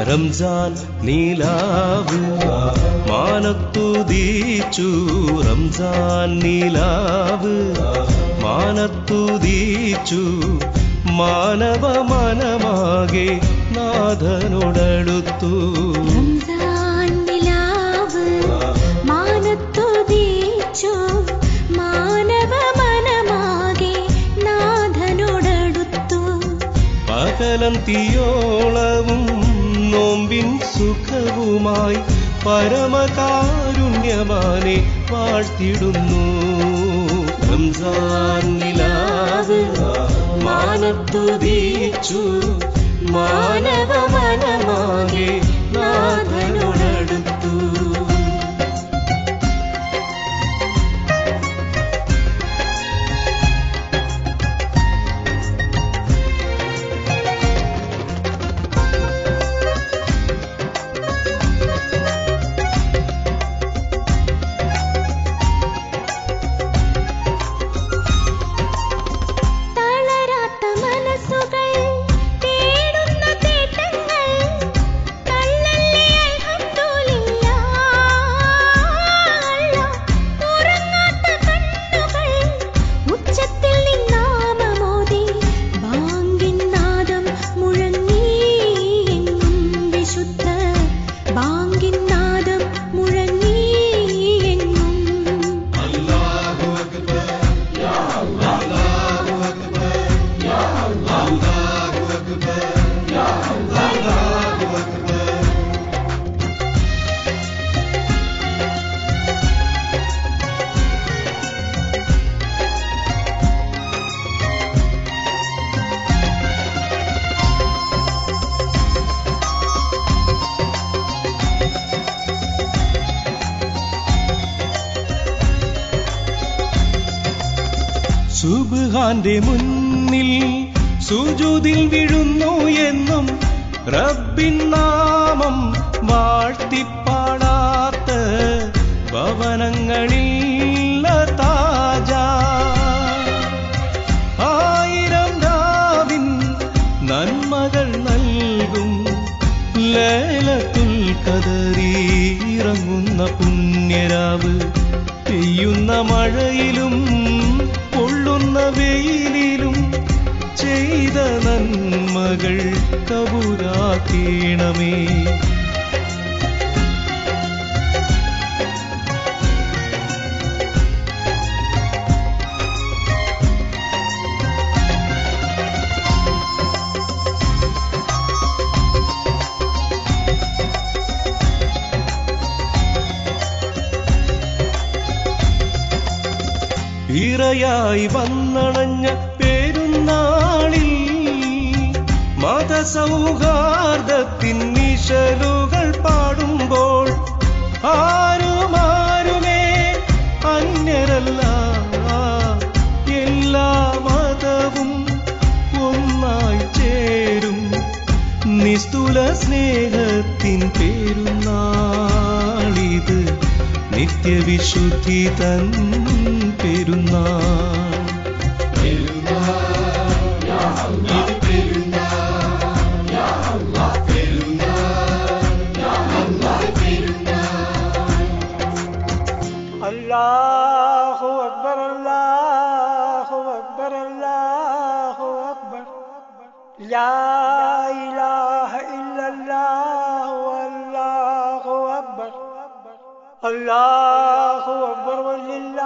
റംസാൻ നീലാവ് മാനത്തുദീച്ചു, റംസാൻ നീലാവ് മാനത്തുദീച്ചു, മാനവ മനമാകെ നാഥനോടടുത്തു. റംസാൻ നിലാവ് മാനത്തുദീച്ചു, മാനവ മനമാകെ നാഥനോടടുത്തു. പകലന്തിയോളവും നോമ്പിൻ സുഖവുമായി പരമകാരുണ്യവാനെ വാഴ്ത്തിടുന്നു. റംസാൻ നിലാവ് മാനത്തുദീച്ചു, മാനവ മനമാകെ നാഥനോടടുത്തു. സുബ്ഹാന്റെ മുന്നിൽ സുജൂദിൽ വീഴുന്നു എന്നും റബ്ബിൻ നാമം വാഴ്ത്തിപ്പാടാത്ത ഭവനങ്ങളിൽ താജ. ആയിരം രാവിൻ നന്മകൾ നൽകും ലൈലത്തുൽ ഖദറിറങ്ങുന്ന പുണ്യരാവ്. പെയ്യുന്ന മഴയിലും പൊള്ളുന്ന വെയിലിലും ചെയ്ത നന്മകൾ കബൂലാക്കണമേ. ഇറയായി വന്നണഞ്ഞ പെരുന്നാളിൽ മതസൗഹാർദ്ദത്തിൻ നിശലുകൾ പാടുമ്പോൾ ആരുമാരുമേ അന്യരല്ല, എല്ലാ മതവും ഒന്നായി ചേരും നിസ്തുല സ്നേഹത്തിൻ പെരുന്നാളിത്, നിത്യവിശുദ്ധി തൻ പെരുന്നാൾ. അല്ലാഹു അക്ബർ, അല്ലാഹു അക്ബർ, അല്ലാഹു അക്ബർ, ലാ ഇലാഹ ഇല്ലല്ലാഹു, അല്ലാഹു അക്ബർ, അല്ലാഹു അക്ബർ വലില്ലാഹിൽ